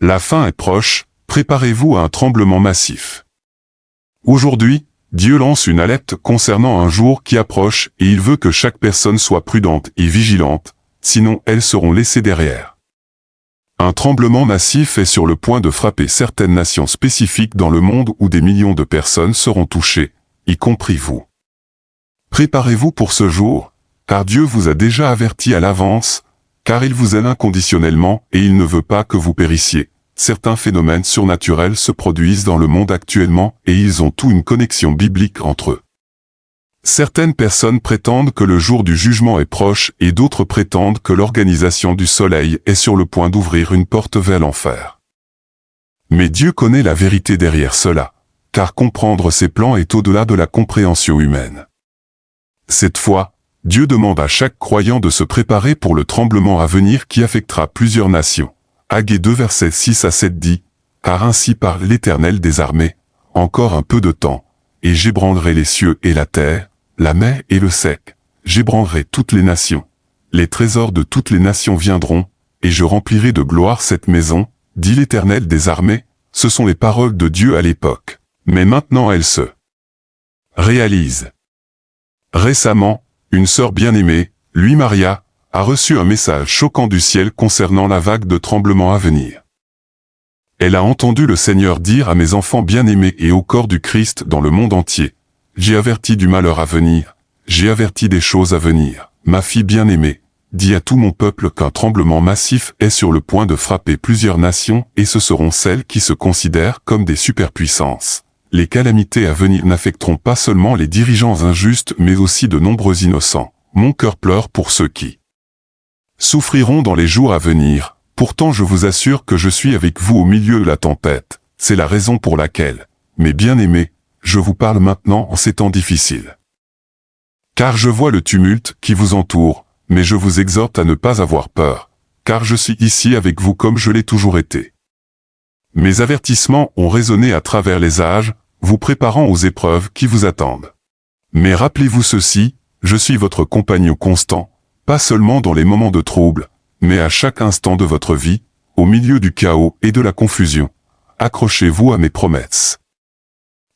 La fin est proche, préparez-vous à un tremblement massif. Aujourd'hui, Dieu lance une alerte concernant un jour qui approche et il veut que chaque personne soit prudente et vigilante, sinon elles seront laissées derrière. Un tremblement massif est sur le point de frapper certaines nations spécifiques dans le monde où des millions de personnes seront touchées, y compris vous. Préparez-vous pour ce jour, car Dieu vous a déjà averti à l'avance, car il vous aime inconditionnellement et il ne veut pas que vous périssiez. Certains phénomènes surnaturels se produisent dans le monde actuellement et ils ont tous une connexion biblique entre eux. Certaines personnes prétendent que le jour du jugement est proche et d'autres prétendent que l'organisation du soleil est sur le point d'ouvrir une porte vers l'enfer. Mais Dieu connaît la vérité derrière cela, car comprendre ses plans est au-delà de la compréhension humaine. Cette fois, Dieu demande à chaque croyant de se préparer pour le tremblement à venir qui affectera plusieurs nations. Hagai 2 versets 6 à 7 dit, « Car ainsi parle l'Éternel des armées, encore un peu de temps, et j'ébranlerai les cieux et la terre, la mer et le sec, j'ébranlerai toutes les nations. Les trésors de toutes les nations viendront, et je remplirai de gloire cette maison, dit l'Éternel des armées. » Ce sont les paroles de Dieu à l'époque. Mais maintenant elles se réalisent. Récemment, une sœur bien-aimée, Louis Maria, a reçu un message choquant du ciel concernant la vague de tremblements à venir. Elle a entendu le Seigneur dire à mes enfants bien-aimés et au corps du Christ dans le monde entier, « J'ai averti du malheur à venir, j'ai averti des choses à venir. Ma fille bien-aimée, dis à tout mon peuple qu'un tremblement massif est sur le point de frapper plusieurs nations et ce seront celles qui se considèrent comme des superpuissances. Les calamités à venir n'affecteront pas seulement les dirigeants injustes mais aussi de nombreux innocents. Mon cœur pleure pour ceux qui souffriront dans les jours à venir. Pourtant je vous assure que je suis avec vous au milieu de la tempête. C'est la raison pour laquelle, mes bien-aimés, je vous parle maintenant en ces temps difficiles. Car je vois le tumulte qui vous entoure, mais je vous exhorte à ne pas avoir peur, car je suis ici avec vous comme je l'ai toujours été. Mes avertissements ont résonné à travers les âges, vous préparant aux épreuves qui vous attendent. Mais rappelez-vous ceci, je suis votre compagnon constant, pas seulement dans les moments de trouble, mais à chaque instant de votre vie, au milieu du chaos et de la confusion. Accrochez-vous à mes promesses.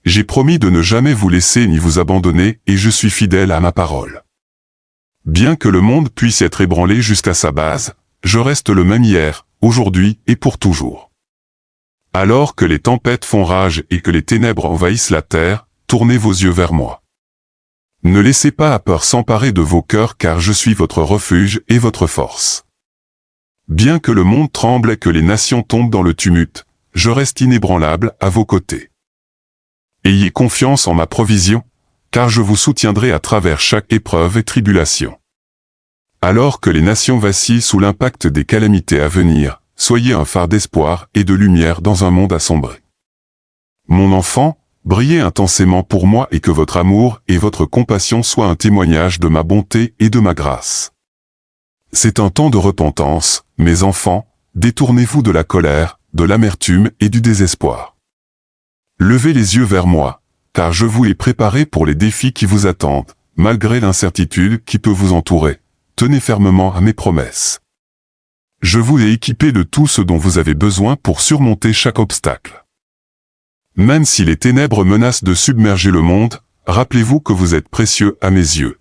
J'ai promis de ne jamais vous laisser ni vous abandonner et je suis fidèle à ma parole. Bien que le monde puisse être ébranlé jusqu'à sa base, je reste le même hier, aujourd'hui et pour toujours. Alors que les tempêtes font rage et que les ténèbres envahissent la terre, tournez vos yeux vers moi. Ne laissez pas la peur s'emparer de vos cœurs car je suis votre refuge et votre force. Bien que le monde tremble et que les nations tombent dans le tumulte, je reste inébranlable à vos côtés. Ayez confiance en ma provision, car je vous soutiendrai à travers chaque épreuve et tribulation. Alors que les nations vacillent sous l'impact des calamités à venir, soyez un phare d'espoir et de lumière dans un monde assombré. Mon enfant, brillez intensément pour moi et que votre amour et votre compassion soient un témoignage de ma bonté et de ma grâce. C'est un temps de repentance, mes enfants, détournez-vous de la colère, de l'amertume et du désespoir. Levez les yeux vers moi, car je vous ai préparé pour les défis qui vous attendent, malgré l'incertitude qui peut vous entourer. Tenez fermement à mes promesses. Je vous ai équipé de tout ce dont vous avez besoin pour surmonter chaque obstacle. Même si les ténèbres menacent de submerger le monde, rappelez-vous que vous êtes précieux à mes yeux.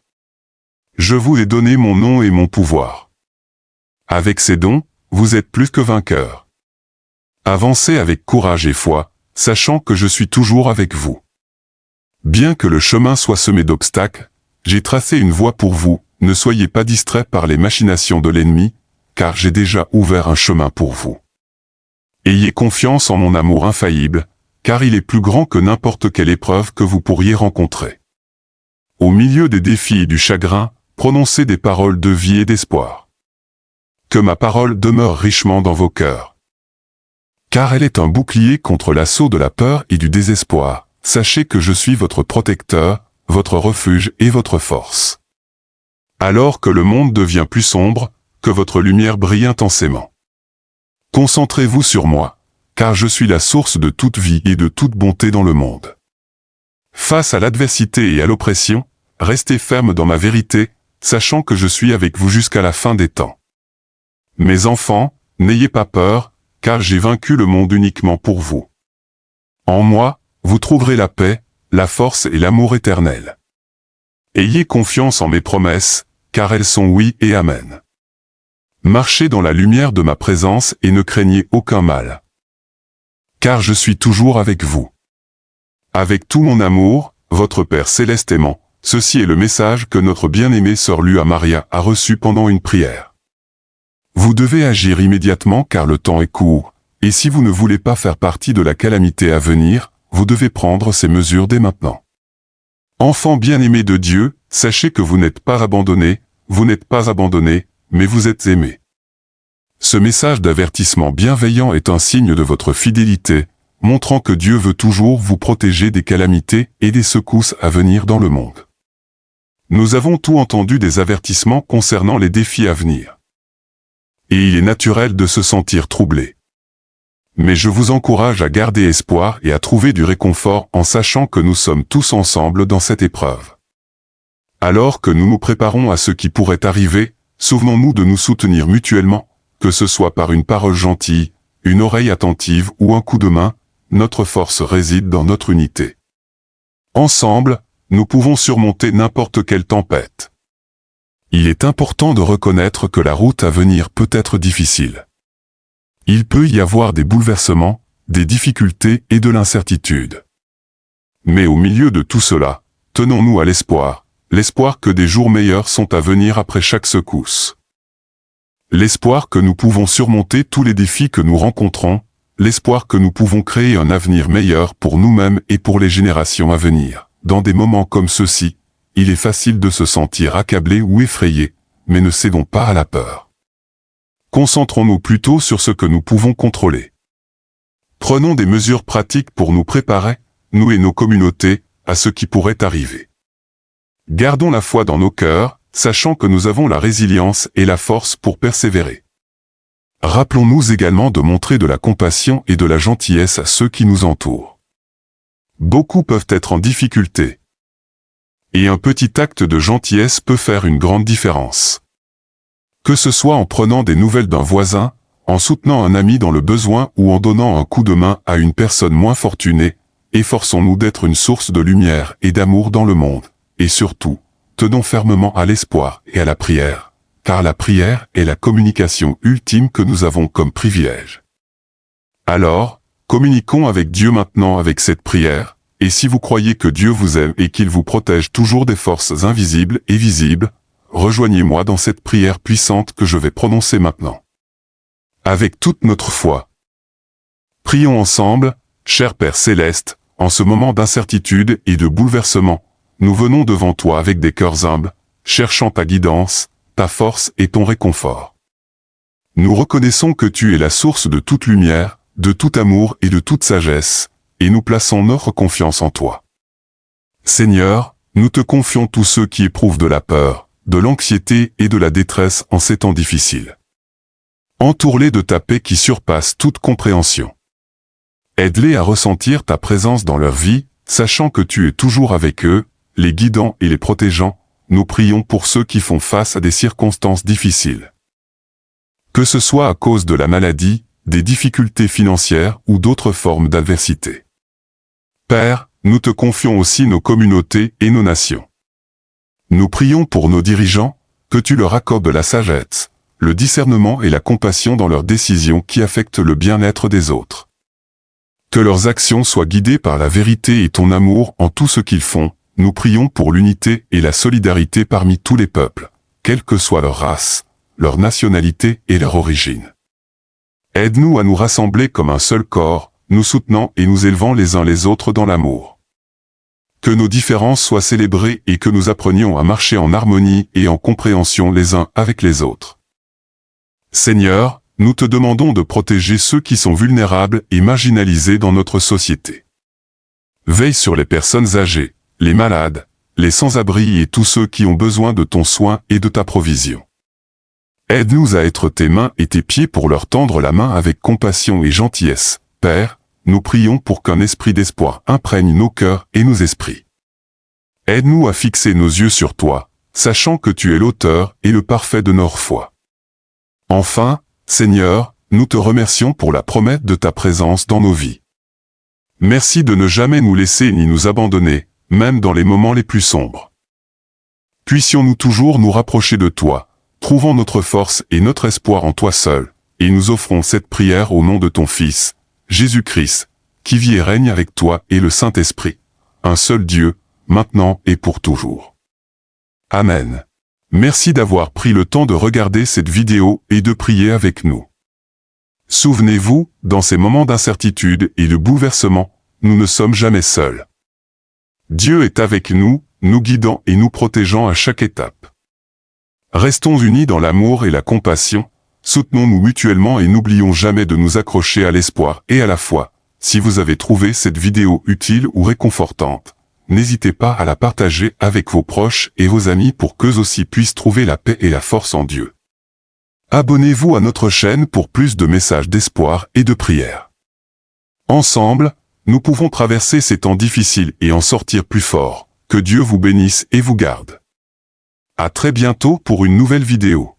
Je vous ai donné mon nom et mon pouvoir. Avec ces dons, vous êtes plus que vainqueurs. Avancez avec courage et foi, sachant que je suis toujours avec vous. Bien que le chemin soit semé d'obstacles, j'ai tracé une voie pour vous, ne soyez pas distraits par les machinations de l'ennemi, car j'ai déjà ouvert un chemin pour vous. Ayez confiance en mon amour infaillible, car il est plus grand que n'importe quelle épreuve que vous pourriez rencontrer. Au milieu des défis et du chagrin, prononcez des paroles de vie et d'espoir. Que ma parole demeure richement dans vos cœurs. Car elle est un bouclier contre l'assaut de la peur et du désespoir. Sachez que je suis votre protecteur, votre refuge et votre force. Alors que le monde devient plus sombre, que votre lumière brille intensément. Concentrez-vous sur moi, car je suis la source de toute vie et de toute bonté dans le monde. Face à l'adversité et à l'oppression, restez ferme dans ma vérité, sachant que je suis avec vous jusqu'à la fin des temps. Mes enfants, n'ayez pas peur, car j'ai vaincu le monde uniquement pour vous. En moi, vous trouverez la paix, la force et l'amour éternel. Ayez confiance en mes promesses, car elles sont oui et amen. Marchez dans la lumière de ma présence et ne craignez aucun mal. Car je suis toujours avec vous. Avec tout mon amour, votre Père céleste aimant, ceci est le message que notre bien-aimée sœur Lua Maria a reçu pendant une prière. Vous devez agir immédiatement car le temps est court, et si vous ne voulez pas faire partie de la calamité à venir, vous devez prendre ces mesures dès maintenant. Enfants bien-aimés de Dieu, sachez que vous n'êtes pas abandonnés, mais vous êtes aimés. Ce message d'avertissement bienveillant est un signe de votre fidélité, montrant que Dieu veut toujours vous protéger des calamités et des secousses à venir dans le monde. Nous avons tout entendu des avertissements concernant les défis à venir. Et il est naturel de se sentir troublé. Mais je vous encourage à garder espoir et à trouver du réconfort en sachant que nous sommes tous ensemble dans cette épreuve. Alors que nous nous préparons à ce qui pourrait arriver, souvenons-nous de nous soutenir mutuellement, que ce soit par une parole gentille, une oreille attentive ou un coup de main, notre force réside dans notre unité. Ensemble, nous pouvons surmonter n'importe quelle tempête. Il est important de reconnaître que la route à venir peut être difficile. Il peut y avoir des bouleversements, des difficultés et de l'incertitude. Mais au milieu de tout cela, tenons-nous à l'espoir que des jours meilleurs sont à venir après chaque secousse. L'espoir que nous pouvons surmonter tous les défis que nous rencontrons, l'espoir que nous pouvons créer un avenir meilleur pour nous-mêmes et pour les générations à venir. Dans des moments comme ceux-ci, il est facile de se sentir accablé ou effrayé, mais ne cédons pas à la peur. Concentrons-nous plutôt sur ce que nous pouvons contrôler. Prenons des mesures pratiques pour nous préparer, nous et nos communautés, à ce qui pourrait arriver. Gardons la foi dans nos cœurs, sachant que nous avons la résilience et la force pour persévérer. Rappelons-nous également de montrer de la compassion et de la gentillesse à ceux qui nous entourent. Beaucoup peuvent être en difficulté. Et un petit acte de gentillesse peut faire une grande différence. Que ce soit en prenant des nouvelles d'un voisin, en soutenant un ami dans le besoin ou en donnant un coup de main à une personne moins fortunée, efforçons-nous d'être une source de lumière et d'amour dans le monde. Et surtout, tenons fermement à l'espoir et à la prière, car la prière est la communication ultime que nous avons comme privilège. Alors, communiquons avec Dieu maintenant avec cette prière, et si vous croyez que Dieu vous aime et qu'il vous protège toujours des forces invisibles et visibles, rejoignez-moi dans cette prière puissante que je vais prononcer maintenant. Avec toute notre foi. Prions ensemble, cher Père Céleste, en ce moment d'incertitude et de bouleversement, nous venons devant toi avec des cœurs humbles, cherchant ta guidance, ta force et ton réconfort. Nous reconnaissons que tu es la source de toute lumière, de tout amour et de toute sagesse, et nous plaçons notre confiance en toi. Seigneur, nous te confions tous ceux qui éprouvent de la peur, de l'anxiété et de la détresse en ces temps difficiles. Entoure-les de ta paix qui surpasse toute compréhension. Aide-les à ressentir ta présence dans leur vie, sachant que tu es toujours avec eux, les guidant et les protégeant. Nous prions pour ceux qui font face à des circonstances difficiles. Que ce soit à cause de la maladie, des difficultés financières ou d'autres formes d'adversité. Père, nous te confions aussi nos communautés et nos nations. Nous prions pour nos dirigeants, que tu leur accordes la sagesse, le discernement et la compassion dans leurs décisions qui affectent le bien-être des autres. Que leurs actions soient guidées par la vérité et ton amour en tout ce qu'ils font. Nous prions pour l'unité et la solidarité parmi tous les peuples, quelle que soit leur race, leur nationalité et leur origine. Aide-nous à nous rassembler comme un seul corps, nous soutenant et nous élevant les uns les autres dans l'amour. Que nos différences soient célébrées et que nous apprenions à marcher en harmonie et en compréhension les uns avec les autres. Seigneur, nous te demandons de protéger ceux qui sont vulnérables et marginalisés dans notre société. Veille sur les personnes âgées, les malades, les sans-abri et tous ceux qui ont besoin de ton soin et de ta provision. Aide-nous à être tes mains et tes pieds pour leur tendre la main avec compassion et gentillesse. Père, nous prions pour qu'un esprit d'espoir imprègne nos cœurs et nos esprits. Aide-nous à fixer nos yeux sur toi, sachant que tu es l'auteur et le parfait de notre foi. Enfin, Seigneur, nous te remercions pour la promesse de ta présence dans nos vies. Merci de ne jamais nous laisser ni nous abandonner, même dans les moments les plus sombres. Puissions-nous toujours nous rapprocher de toi, trouvant notre force et notre espoir en toi seul, et nous offrons cette prière au nom de ton Fils, Jésus-Christ, qui vit et règne avec toi et le Saint-Esprit, un seul Dieu, maintenant et pour toujours. Amen. Merci d'avoir pris le temps de regarder cette vidéo et de prier avec nous. Souvenez-vous, dans ces moments d'incertitude et de bouleversement, nous ne sommes jamais seuls. Dieu est avec nous, nous guidant et nous protégeant à chaque étape. Restons unis dans l'amour et la compassion, soutenons-nous mutuellement et n'oublions jamais de nous accrocher à l'espoir et à la foi. Si vous avez trouvé cette vidéo utile ou réconfortante, n'hésitez pas à la partager avec vos proches et vos amis pour qu'eux aussi puissent trouver la paix et la force en Dieu. Abonnez-vous à notre chaîne pour plus de messages d'espoir et de prière. Ensemble, nous pouvons traverser ces temps difficiles et en sortir plus forts. Que Dieu vous bénisse et vous garde. À très bientôt pour une nouvelle vidéo.